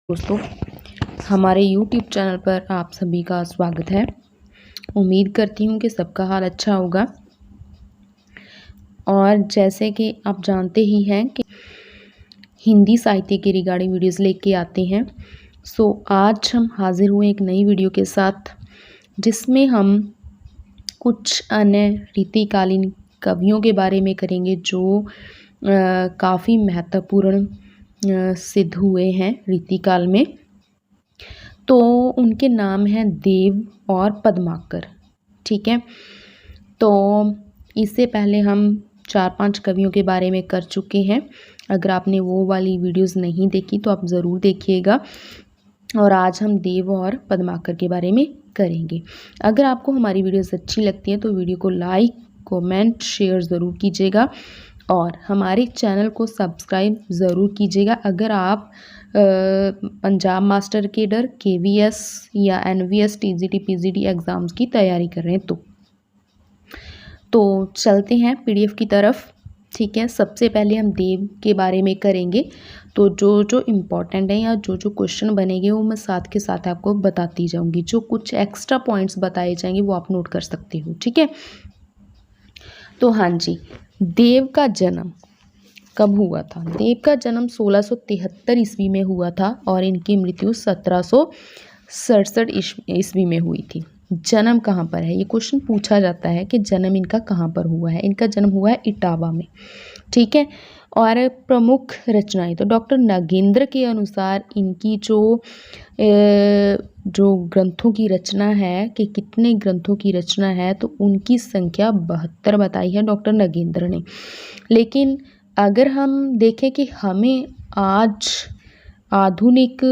दोस्तों, हमारे YouTube channel पर आप सभी का स्वागत है। उम्मीद करती हूँ कि सबका हाल अच्छा होगा। और जैसे कि आप जानते ही हैं कि हिंदी साहित्य के रिगार्डिंग वीडियोस लेके आते हैं। आज हम हाजिर हुए एक नई वीडियो के साथ, जिसमें हम कुछ अन्य रीतिकालीन कवियों के बारे में करेंगे जो काफ़ी महत्वपूर्ण सिद्ध हुए हैं रीतिकाल में। तो उनके नाम हैं देव और पद्माकर। ठीक है, तो इससे पहले हम 4-5 कवियों के बारे में कर चुके हैं। अगर आपने वो वाली वीडियोस नहीं देखी तो आप ज़रूर देखिएगा। और आज हम देव और पद्माकर के बारे में करेंगे। अगर आपको हमारी वीडियोस अच्छी लगती हैं तो वीडियो को लाइक, कमेंट, शेयर ज़रूर कीजिएगा और हमारे चैनल को सब्सक्राइब ज़रूर कीजिएगा। अगर आप पंजाब मास्टर केडर, KVS या NVS, TGT, PGT एग्ज़ाम्स की तैयारी कर रहे हैं तो चलते हैं PDF की तरफ। ठीक है, सबसे पहले हम देव के बारे में करेंगे। तो जो इम्पोर्टेंट है या जो क्वेश्चन बनेंगे वो मैं साथ के साथ आपको बताती जाऊंगी। जो कुछ एक्स्ट्रा पॉइंट्स बताए जाएंगे वो आप नोट कर सकते हो। ठीक है, तो हाँ जी, देव का जन्म कब हुआ था? देव का जन्म 1673 ईस्वी में हुआ था और इनकी मृत्यु 1767 ईस्वी में हुई थी। जन्म कहाँ पर है, ये क्वेश्चन पूछा जाता है कि जन्म इनका कहाँ पर हुआ है। इनका जन्म हुआ है इटावा में। ठीक है, और प्रमुख रचनाएं तो डॉक्टर नागेंद्र के अनुसार इनकी जो ग्रंथों की रचना है कि कितने ग्रंथों की रचना है, तो उनकी संख्या 72 बताई है डॉक्टर नागेंद्र ने। लेकिन अगर हम देखें कि हमें आज आधुनिक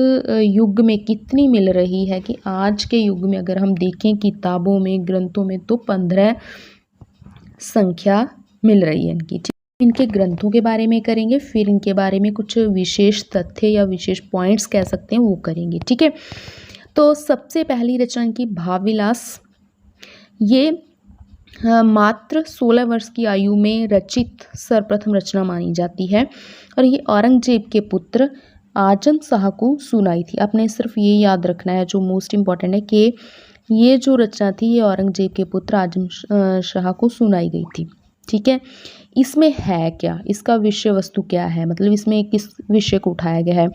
युग में कितनी मिल रही है, कि आज के युग में अगर हम देखें किताबों में, ग्रंथों में, तो 15 संख्या मिल रही है इनकी। इनके ग्रंथों के बारे में करेंगे, फिर इनके बारे में कुछ विशेष तथ्य या विशेष पॉइंट्स कह सकते हैं वो करेंगे। ठीक है, तो सबसे पहली रचना इनकी भाव विलास। ये मात्र 16 वर्ष की आयु में रचित सर्वप्रथम रचना मानी जाती है और ये औरंगजेब के पुत्र आजम शाह को सुनाई थी। आपने सिर्फ ये याद रखना है, जो मोस्ट इम्पॉर्टेंट है, कि ये जो रचना थी ये औरंगजेब के पुत्र आजम शाह को सुनाई गई थी। ठीक है, इसमें है क्या, इसका विषय वस्तु क्या है, मतलब इसमें किस विषय को उठाया गया है?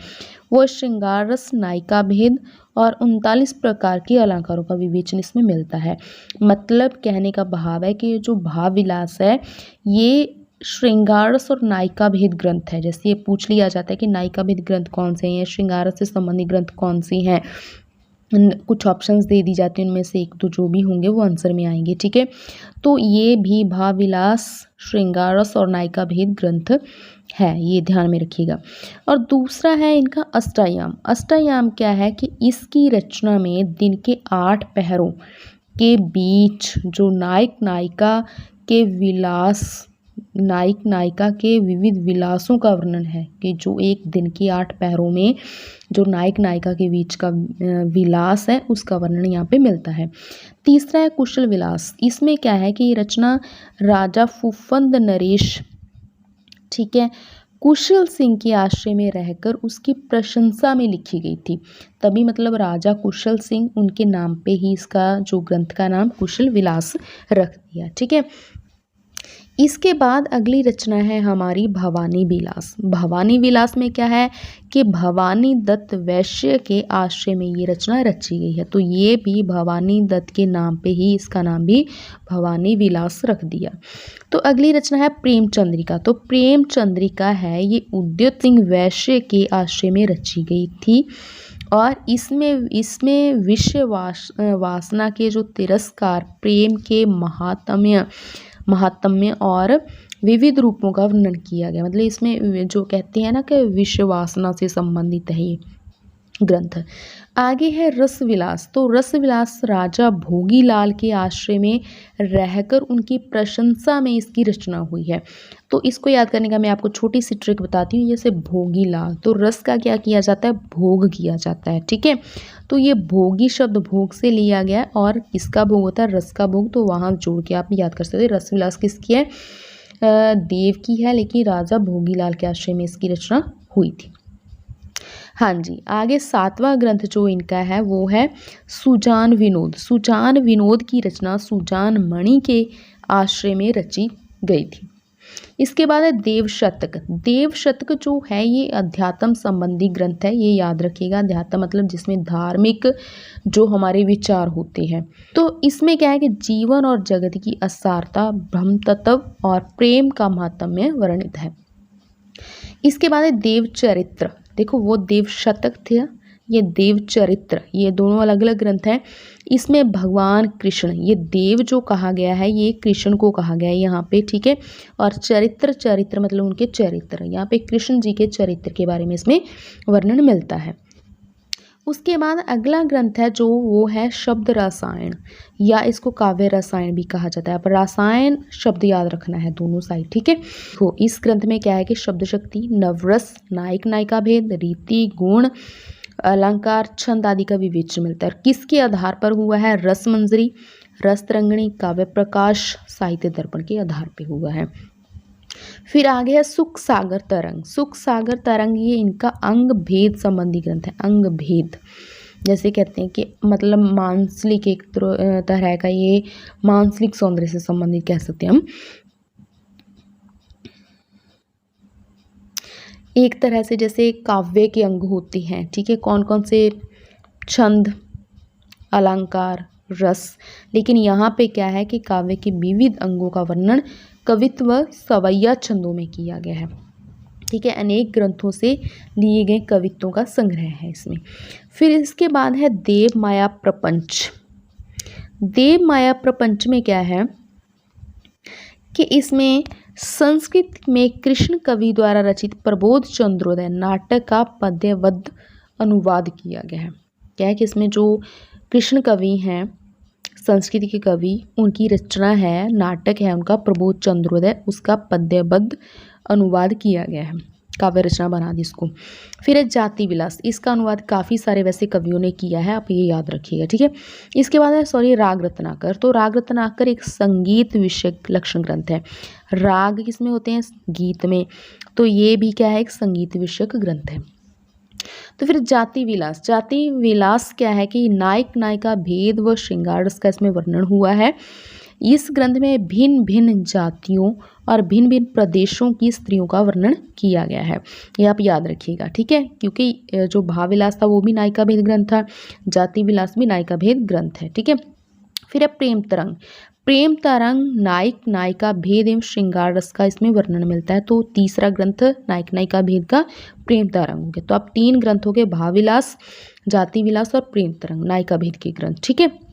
वो श्रृंगार रस, नायिका भेद और 39 प्रकार के अलंकारों का विवेचन इसमें मिलता है। मतलब कहने का भाव है कि जो भाव विलास है ये श्रृंगार रस और नायिका भेद ग्रंथ है। जैसे ये पूछ लिया जाता है कि नायिका भेद ग्रंथ कौन से हैं, श्रृंगार रस से संबंधित ग्रंथ कौन से हैं, कुछ ऑप्शंस दे दी जाती हैं, उनमें से एक तो जो भी होंगे वो आंसर में आएंगे। ठीक है, तो ये भी भाव विलास, श्रृंगार रस और नायिका भेद ग्रंथ है, ये ध्यान में रखिएगा। और दूसरा है इनका अष्टयाम। अष्टयाम क्या है कि इसकी रचना में दिन के 8 पहरों के बीच जो नायक नायिका के विलास, नायक नायिका के विविध विलासों का वर्णन है, कि जो एक दिन की 8 पहरों में जो नायक नायिका के बीच का विलास है उसका वर्णन यहाँ पे मिलता है। तीसरा है कुशल विलास। इसमें क्या है कि ये रचना राजा फूफंद नरेश, ठीक है, कुशल सिंह के आश्रय में रहकर उसकी प्रशंसा में लिखी गई थी। तभी मतलब राजा कुशल सिंह, उनके नाम पे ही इसका जो ग्रंथ का नाम कुशल विलास रख दिया। ठीक है, इसके बाद अगली रचना है हमारी भवानी विलास। भवानी विलास में क्या है कि भवानी दत्त वैश्य के आश्रय में ये रचना रची गई है। तो ये भी भवानी दत्त के नाम पे ही इसका नाम भी भवानी विलास रख दिया। तो अगली रचना है प्रेम चंद्रिका। तो प्रेम चंद्रिका है ये उद्यत सिंह वैश्य के आश्रय में रची गई थी और इसमें विश्व वासना के जो तिरस्कार, प्रेम के महात्म्य और विविध रूपों का वर्णन किया गया। मतलब इसमें जो कहते हैं ना कि विश्व वासना से संबंधित है ये ग्रंथ। आगे है रस विलास। तो रस विलास राजा भोगीलाल के आश्रय में रहकर उनकी प्रशंसा में इसकी रचना हुई है। तो इसको याद करने का मैं आपको छोटी सी ट्रिक बताती हूँ। जैसे भोगीलाल, तो रस का क्या किया जाता है, भोग किया जाता है। ठीक है, तो ये भोगी शब्द भोग से लिया गया है और किसका भोग होता है, रस का भोग। तो वहाँ जोड़ के आप याद कर सकते हैं। रस विलास किसकी है, देव की है, लेकिन राजा भोगीलाल के आश्रय में इसकी रचना हुई थी। हाँ जी, आगे 7वां ग्रंथ जो इनका है वो है सुजान विनोद। सुजान विनोद की रचना सुजान मणि के आश्रय में रची गई थी। इसके बाद है देवशतक। देवशतक जो है ये अध्यात्म संबंधी ग्रंथ है, ये याद रखिएगा। अध्यात्म मतलब जिसमें धार्मिक जो हमारे विचार होते हैं। तो इसमें क्या है कि जीवन और जगत की असारता, ब्रह्म तत्व और प्रेम का महात्म्य वर्णित है। इसके बाद है देवचरित्र। देखो वो देवशतक थे, ये देवचरित्र, ये दोनों अलग अलग ग्रंथ हैं। इसमें भगवान कृष्ण, ये देव जो कहा गया है ये कृष्ण को कहा गया है यहाँ पे, ठीक है। और चरित्र, चरित्र मतलब उनके चरित्र, यहाँ पे कृष्ण जी के चरित्र के बारे में इसमें वर्णन मिलता है। उसके बाद अगला ग्रंथ है जो वो है शब्द रसायन, या इसको काव्य रसायन भी कहा जाता है। पर रसायन शब्द याद रखना है दोनों साइड, ठीक है। तो इस ग्रंथ में क्या है कि शब्द शक्ति, नवरस, नायक नायिका भेद, रीति, गुण, अलंकार, छंद आदि का विवेचन मिलता है। और किसके आधार पर हुआ है? रस मंजरी, रस तरंगिणी, काव्य प्रकाश, साहित्य दर्पण के आधार पर हुआ है। फिर आगे है सुख सागर तरंग। सुख सागर तरंग ये इनका अंग भेद संबंधी ग्रंथ है। अंग भेद जैसे कहते हैं कि मतलब मानसिक, एक तरह का ये मानसिक सौंदर्य से संबंधित कह सकते हैं हम। एक तरह से जैसे काव्य के अंग होते हैं, ठीक है, कौन कौन से? छंद, अलंकार, रस। लेकिन यहाँ पे क्या है कि काव्य के विविध अंगों का वर्णन कवित्व सवैया छंदों में किया गया है, ठीक है। अनेक ग्रंथों से लिए गए कवित्वों का संग्रह है इसमें। फिर इसके बाद है देव माया प्रपंच। देव माया प्रपंच में क्या है कि इसमें संस्कृत में कृष्ण कवि द्वारा रचित प्रबोध चंद्रोदय नाटक का पद्यबद्ध अनुवाद किया गया है। क्या है कि इसमें जो कृष्ण कवि हैं, संस्कृत के कवि, उनकी रचना है, नाटक है उनका प्रबोध चंद्रोदय, उसका पद्यबद्ध अनुवाद किया गया है, काव्य रचना बना दी इसको। फिर है जाति विलास, इसका अनुवाद काफ़ी सारे वैसे कवियों ने किया है, आप ये याद रखिएगा, ठीक है। इसके बाद है राग रत्नाकर। तो राग रत्नाकर एक संगीत विषयक लक्षण ग्रंथ है। राग किसमें होते हैं? गीत में। तो ये भी क्या है? एक संगीत विषयक ग्रंथ है। तो फिर जाति विलास। जाति विलास क्या है कि नायक नायिका भेद व श्रृंगार रस का इसमें वर्णन हुआ है। इस ग्रंथ में भिन्न भिन्न जातियों और भिन्न भिन्न प्रदेशों की स्त्रियों का वर्णन किया गया है, ये आप याद रखिएगा, ठीक है। क्योंकि जो भाव विलास था वो भी नायिका भेद ग्रंथ था, जाति विलास भी नायिका भेद ग्रंथ है, ठीक है। फिर है प्रेम तरंग। प्रेम तरंग नायक नायिका भेद एवं श्रृंगार रस का इसमें वर्णन मिलता है। तो तीसरा ग्रंथ नायक नायिका भेद का प्रेम तरंग हो गया। तो आप 3 ग्रंथों के भाव विलास, जाति विलास और प्रेम तरंग नायिका भेद के ग्रंथ, ठीक है।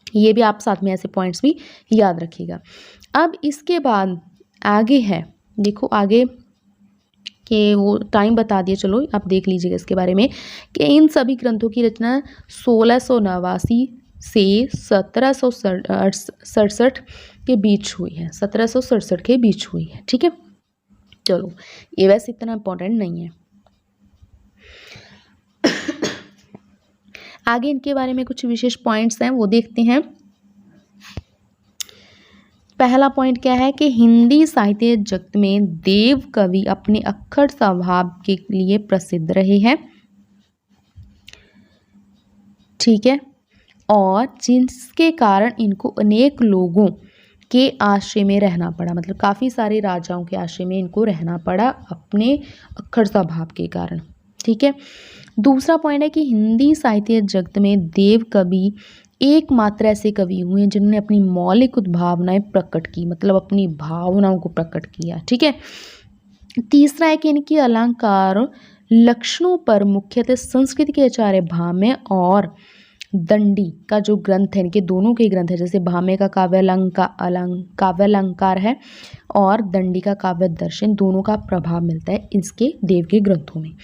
ये भी आप साथ में ऐसे पॉइंट्स भी याद रखिएगा। अब इसके बाद आगे है, देखो आगे के वो टाइम बता दिए, चलो आप देख लीजिएगा इसके बारे में कि इन सभी ग्रंथों की रचना 1689 से 1767 के बीच हुई है। 1767 के बीच हुई है, ठीक है। चलो ये वैसे इतना इम्पोर्टेंट नहीं है। आगे इनके बारे में कुछ विशेष पॉइंट्स हैं वो देखते हैं। पहला पॉइंट क्या है कि हिंदी साहित्य जगत में देव कवि अपने अक्खड़ स्वभाव के लिए प्रसिद्ध रहे हैं, ठीक है, और जिसके कारण इनको अनेक लोगों के आश्रय में रहना पड़ा, मतलब काफ़ी सारे राजाओं के आश्रय में इनको रहना पड़ा अपने अक्खड़ स्वभाव के कारण, ठीक है। दूसरा पॉइंट है कि हिंदी साहित्य जगत में देव कवि एकमात्र ऐसे कवि हुए जिन्होंने अपनी मौलिक भावनाएं प्रकट की, मतलब अपनी भावनाओं को प्रकट किया, ठीक है। तीसरा है कि इनकी अलंकार लक्षणों पर मुख्यतः संस्कृत के आचार्य भाम्य और दंडी का जो ग्रंथ है, इनके दोनों के ग्रंथ है, जैसे भाम्य का काव्यालंकार है और दंडी का काव्य दर्शन, दोनों का प्रभाव मिलता है इसके देव के ग्रंथों में।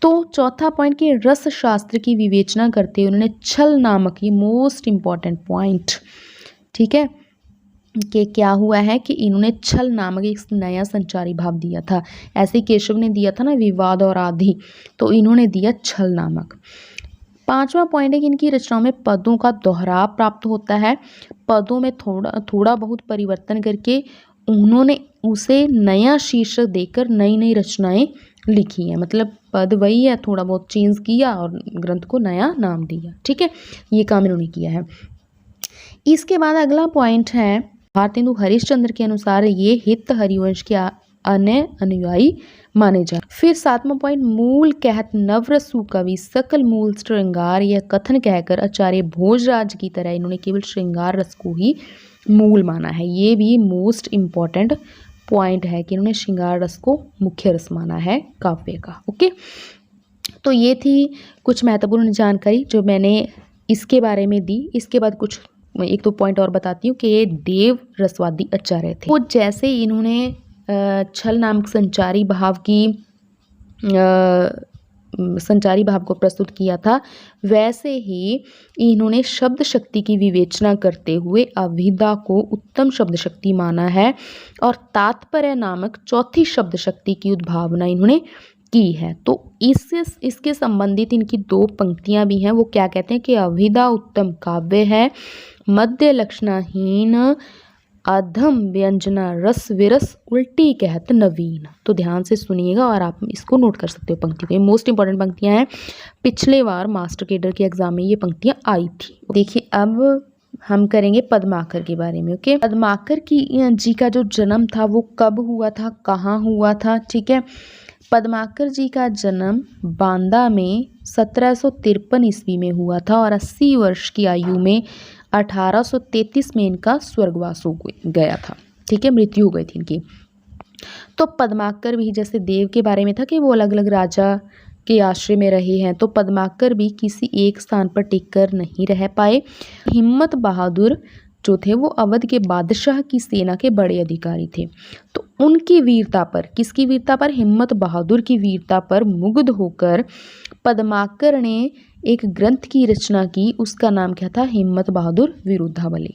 तो चौथा पॉइंट कि रस शास्त्र की विवेचना करते हुए उन्होंने छल नामक, ये मोस्ट इम्पॉर्टेंट पॉइंट, ठीक है, कि क्या हुआ है कि इन्होंने छल नामक एक नया संचारी भाव दिया था। ऐसे केशव ने दिया था ना विवाद और आदि, तो इन्होंने दिया छल नामक। पांचवा पॉइंट है कि इनकी रचनाओं में पदों का दोहराव प्राप्त होता है। पदों में थोड़ा बहुत परिवर्तन करके उन्होंने उसे नया शीर्षक देकर नई नई रचनाएं लिखी हैं, मतलब पद वही है, थोड़ा बहुत चेंज किया और ग्रंथ को नया नाम दिया। ठीक है, ये काम इन्होंने किया है। इसके बाद अगला पॉइंट है, भारतेंदु हरिश्चंद्र के अनुसार ये हित हरिवंश के अन्य अनुयायी माने जाए। फिर 7वां पॉइंट, मूल कहत नवरसु कवि सकल मूल श्रृंगार, यह कथन कहकर आचार्य भोजराज की तरह इन्होंने केवल श्रृंगार रस को ही मूल माना है। ये भी मोस्ट इम्पॉर्टेंट पॉइंट है कि इन्होंने श्रृंगार रस को मुख्य रस माना है काव्य का। ओके, तो ये थी कुछ महत्वपूर्ण जानकारी जो मैंने इसके बारे में दी। इसके बाद कुछ एक दो पॉइंट और बताती हूँ कि ये देव रसवादी आचार्य थे। वो जैसे इन्होंने छल नामक संचारी भाव को प्रस्तुत किया था, वैसे ही इन्होंने शब्द शक्ति की विवेचना करते हुए अभिधा को उत्तम शब्द शक्ति माना है और तात्पर्य नामक चौथी शब्द शक्ति की उद्भावना इन्होंने की है। तो इसके संबंधित इनकी दो पंक्तियां भी हैं। वो क्या कहते हैं कि अभिधा उत्तम काव्य है, मध्य लक्षणाहीन अधम व्यंजना रस विरस उल्टी कहत नवीन। तो ध्यान से सुनिएगा और आप इसको नोट कर सकते हो पंक्ति को। ये मोस्ट इंपॉर्टेंट पंक्तियां हैं, पिछले बार मास्टर केडर के एग्जाम में ये पंक्तियां आई थी। देखिए अब हम करेंगे पद्माकर के बारे में। ओके, पद्माकर की जी का जो जन्म था वो कब हुआ था, कहाँ हुआ था। ठीक है, पद्माकर जी का जन्म बांदा में 1753 ईस्वी में हुआ था और 80 वर्ष की आयु में 1833 में इनका स्वर्गवास हो गया था। ठीक है, मृत्यु हो गई थी इनकी। तो पद्माकर भी जैसे देव के बारे में था कि वो अलग अलग राजा के आश्रय में रहे हैं, तो पद्माकर भी किसी एक स्थान पर टिककर नहीं रह पाए। हिम्मत बहादुर जो थे वो अवध के बादशाह की सेना के बड़े अधिकारी थे। तो उनकी वीरता पर, किसकी वीरता पर, हिम्मत बहादुर की वीरता पर मुग्ध होकर पद्माकर ने एक ग्रंथ की रचना की। उसका नाम क्या था, हिम्मत बहादुर विरुद्धावली।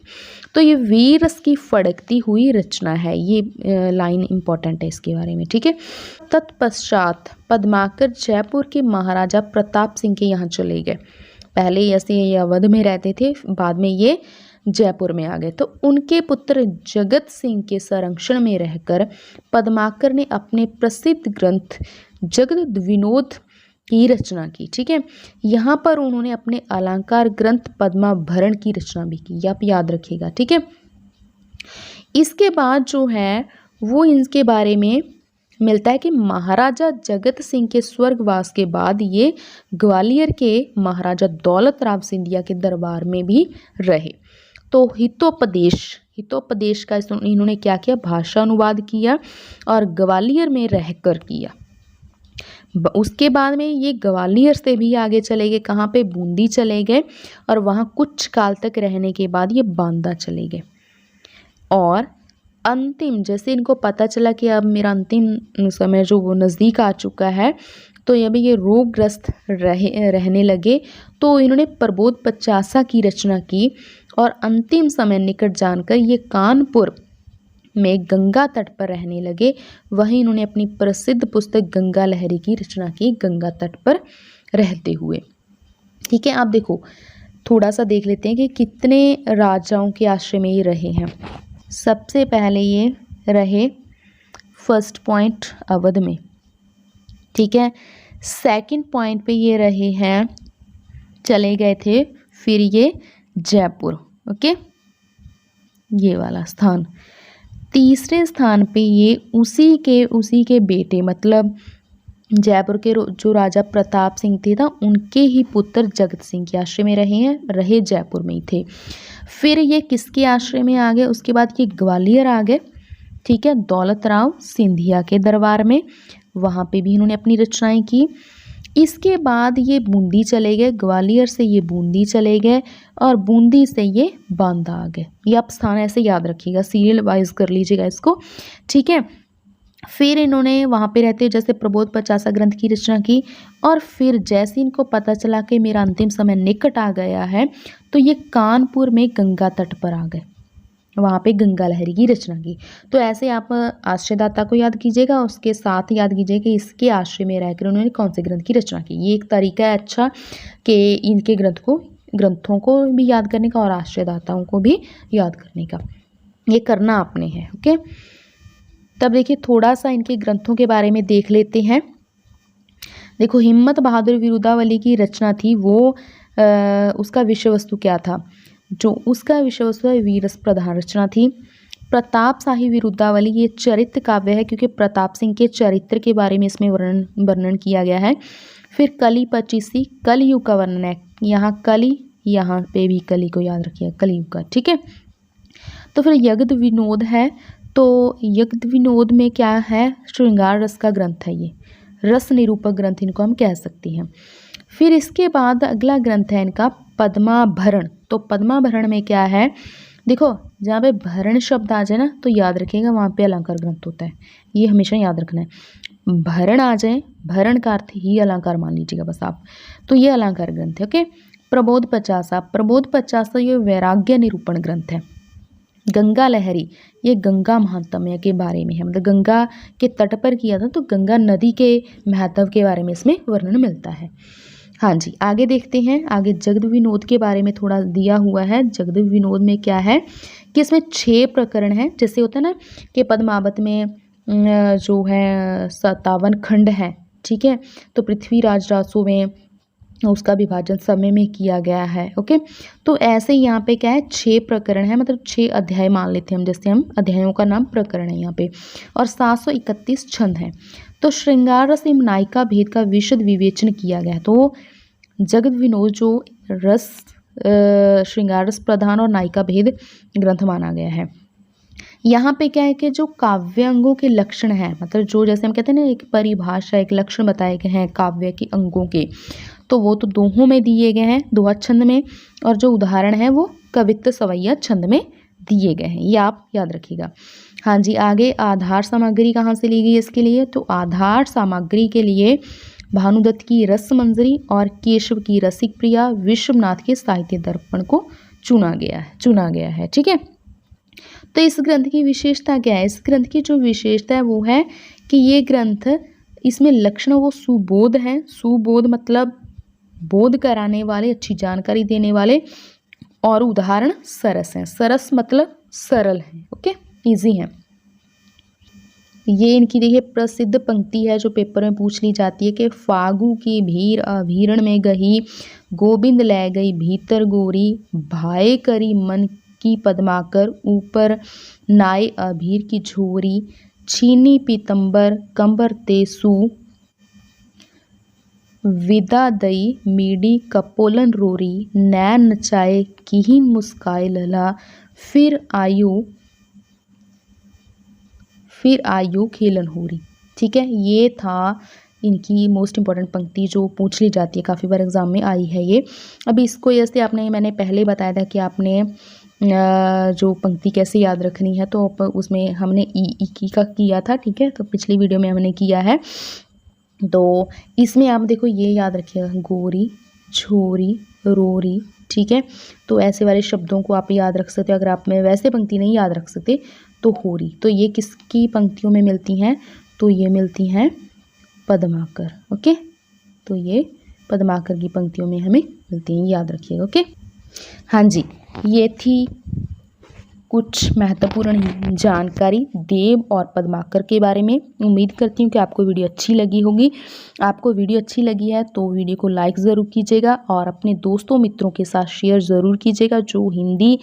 तो ये वीर रस की फड़कती हुई रचना है। ये लाइन इंपॉर्टेंट है इसके बारे में। ठीक है, तत्पश्चात पद्माकर जयपुर के महाराजा प्रताप सिंह के यहाँ चले गए। पहले ऐसे ये अवध में रहते थे, बाद में ये जयपुर में आ गए। तो उनके पुत्र जगत सिंह के संरक्षण में रहकर पद्माकर ने अपने प्रसिद्ध ग्रंथ जगत विनोद की रचना की। ठीक है, यहाँ पर उन्होंने अपने अलंकार ग्रंथ पद्माभरण की रचना भी की, आप याद रखिएगा। ठीक है, इसके बाद जो है वो इनके बारे में मिलता है कि महाराजा जगत सिंह के स्वर्गवास के बाद ये ग्वालियर के महाराजा दौलत राव सिंधिया के दरबार में भी रहे। तो हितोपदेश का इन्होंने क्या किया, भाषा अनुवाद किया और ग्वालियर में रहकर किया। उसके बाद में ये ग्वालियर से भी आगे चले गए, कहाँ पे, बूंदी चले गए और वहाँ कुछ काल तक रहने के बाद ये बांदा चले गए। और अंतिम, जैसे इनको पता चला कि अब मेरा अंतिम समय जो वो नज़दीक आ चुका है, तो अभी ये रोगग्रस्त रहने लगे, तो इन्होंने प्रबोध पचासा की रचना की और अंतिम समय निकट जानकर ये कानपुर में गंगा तट पर रहने लगे। वहीं इन्होंने अपनी प्रसिद्ध पुस्तक गंगा लहरी की रचना की, गंगा तट पर रहते हुए। ठीक है, आप देखो थोड़ा सा देख लेते हैं कि कितने राजाओं के आश्रय में ये रहे हैं। सबसे पहले ये रहे फर्स्ट पॉइंट अवध में। ठीक है, सेकंड पॉइंट पे ये रहे हैं, चले गए थे फिर ये जयपुर। ओके, ये वाला स्थान। तीसरे स्थान पे ये उसी के बेटे, मतलब जयपुर के जो राजा प्रताप सिंह थे ना, उनके ही पुत्र जगत सिंह के आश्रय में रहे जयपुर में ही थे। फिर ये किसके आश्रय में आ गए, उसके बाद ये ग्वालियर आ गए। ठीक है, दौलत राव सिंधिया के दरबार में, वहाँ पे भी इन्होंने अपनी रचनाएं की। इसके बाद ये बूंदी चले गए, ग्वालियर से ये बूंदी चले गए और बूंदी से ये बांदा आ गए। ये आप स्थान ऐसे याद रखिएगा, सीरियल वाइज कर लीजिएगा इसको। ठीक है, फिर इन्होंने वहाँ पे रहते जैसे प्रबोध पचासा ग्रंथ की रचना की और फिर जैसे इनको पता चला कि मेरा अंतिम समय निकट आ गया है, तो ये कानपुर में गंगा तट पर आ गए, वहाँ पे गंगा लहरी की रचना की। तो ऐसे आप आश्रयदाता को याद कीजिएगा, उसके साथ याद कीजिए कि इसके आश्रय में रहकर उन्होंने कौन से ग्रंथ की रचना की। ये एक तरीका है अच्छा कि इनके ग्रंथों को भी याद करने का और आश्रयदाताओं को भी याद करने का, ये करना आपने है। ओके, तब देखिए थोड़ा सा इनके ग्रंथों के बारे में देख लेते हैं। देखो हिम्मत बहादुर विरुदावली की रचना थी वो उसका विषय वस्तु क्या था? जो उसका विषय वस्तु है वीररस प्रधान रचना थी। प्रताप शाही विरुदावली ये चरित्र काव्य है क्योंकि प्रताप सिंह के चरित्र के बारे में इसमें वर्णन किया गया है। फिर कली पचीसी कलयुग का वर्णन है, यहाँ कली, यहाँ पे भी कली को याद रखिएगा, कलयुग का, ठीक है। तो फिर यज्ञ विनोद है, तो यज्ञ विनोद में क्या है? श्रृंगार रस का ग्रंथ है ये, रस निरूपक ग्रंथ इनको हम कह सकते हैं। फिर इसके बाद अगला ग्रंथ है इनका पद्माभरण। तो पद्माभरण में क्या है? देखो जहाँ पे भरण शब्द आ जाए ना तो याद रखिएगा वहाँ पे अलंकार ग्रंथ होता है, ये हमेशा याद रखना है। भरण आ जाए, भरण का अर्थ ही अलंकार मान लीजिएगा बस आप, तो ये अलंकार ग्रंथ है। ओके। प्रबोध पचासा, प्रबोध पचासा ये वैराग्य निरूपण ग्रंथ है। गंगा लहरी, ये गंगा महात्म्य के बारे में है, मतलब गंगा के तट पर किया था तो गंगा नदी के महत्व के बारे में इसमें वर्णन मिलता है। हाँ जी, आगे देखते हैं। आगे जगद विनोद के बारे में थोड़ा दिया हुआ है। जगद विनोद में क्या है कि इसमें 6 प्रकरण हैं। जैसे होता है ना कि पद्मावत में जो है 57 खंड है, ठीक है। तो पृथ्वीराज रासो में उसका विभाजन समय में किया गया है। ओके। तो ऐसे ही यहाँ पे क्या है 6 प्रकरण है, मतलब 6 अध्याय मान लेते हैं हम, जैसे हम अध्यायों का नाम प्रकरण है यहाँ पे, और 731 छंद हैं। तो श्रृंगार रस एवं नायिका भेद का विशद विवेचन किया गया है। तो जगद विनोद जो रस श्रृंगार रस प्रधान और नायिका भेद ग्रंथ माना गया है। यहाँ पे क्या है कि जो काव्य अंगों के लक्षण हैं, मतलब जो जैसे हम कहते हैं ना एक परिभाषा, एक लक्षण बताए गए हैं काव्य के अंगों के, तो वो तो दोहों में दिए गए हैं, दोहा छंद में, और जो उदाहरण है वो कवित्व सवैया छंद में दिए गए हैं, ये आप याद रखिएगा। हाँ जी, आगे आधार सामग्री कहाँ से ली गई इसके लिए? तो आधार सामग्री के लिए भानुदत्त की रस मंजरी और केशव की रसिक प्रिया विश्वनाथ के साहित्य दर्पण को चुना गया है, ठीक है। तो इस ग्रंथ की विशेषता क्या है? इस ग्रंथ की जो विशेषता है वो है कि ये ग्रंथ, इसमें लक्षण वो सुबोध हैं। सुबोध मतलब बोध कराने वाले, अच्छी जानकारी देने वाले, और उदाहरण सरस हैं। सरस मतलब सरल है, ओके, इजी है। ये इनकी देखिए प्रसिद्ध पंक्ति है जो पेपर में पूछ ली जाती है कि फागु की भीड़ अभीरण में गही, गोविंद ले गई भीतर गोरी, भाए करी मन की पद्माकर, ऊपर नाय अभीर की झोरी, छीनी पीतंबर कंबर तेसु, विदा दई मीडी कपोलन रोरी, नैन नचाए किहिन मुस्काए लला, फिर आयु खेलन होरी। ठीक है, ये था इनकी मोस्ट इंपॉर्टेंट पंक्ति जो पूछ ली जाती है, काफ़ी बार एग्जाम में आई है ये। अभी इसको जैसे मैंने पहले बताया था कि आपने जो पंक्ति कैसे याद रखनी है, तो उसमें हमने ई का किया था, ठीक है, तो पिछली वीडियो में हमने किया है। तो इसमें आप देखो ये याद रखिएगा, गोरी, छोरी, रोरी, ठीक है। तो ऐसे वाले शब्दों को आप याद रख सकते हो। अगर आप में वैसे पंक्ति नहीं याद रख सकते तो होरी। तो ये किसकी पंक्तियों में मिलती हैं? तो ये मिलती हैं पद्माकर। ओके, तो ये पद्माकर की पंक्तियों में हमें मिलती हैं, याद रखिएगा। ओके, हाँ जी, ये थी कुछ महत्वपूर्ण जानकारी देव और पद्माकर के बारे में। उम्मीद करती हूँ कि आपको वीडियो अच्छी लगी होगी। आपको वीडियो अच्छी लगी है तो वीडियो को लाइक ज़रूर कीजिएगा और अपने दोस्तों मित्रों के साथ शेयर ज़रूर कीजिएगा जो हिंदी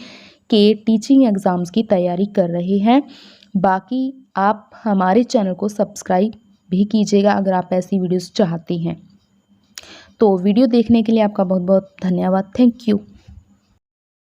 के टीचिंग एग्ज़ाम्स की तैयारी कर रहे हैं। बाकी आप हमारे चैनल को सब्सक्राइब भी कीजिएगा अगर आप ऐसी वीडियोज़ चाहते हैं। तो वीडियो देखने के लिए आपका बहुत बहुत धन्यवाद। Thank you.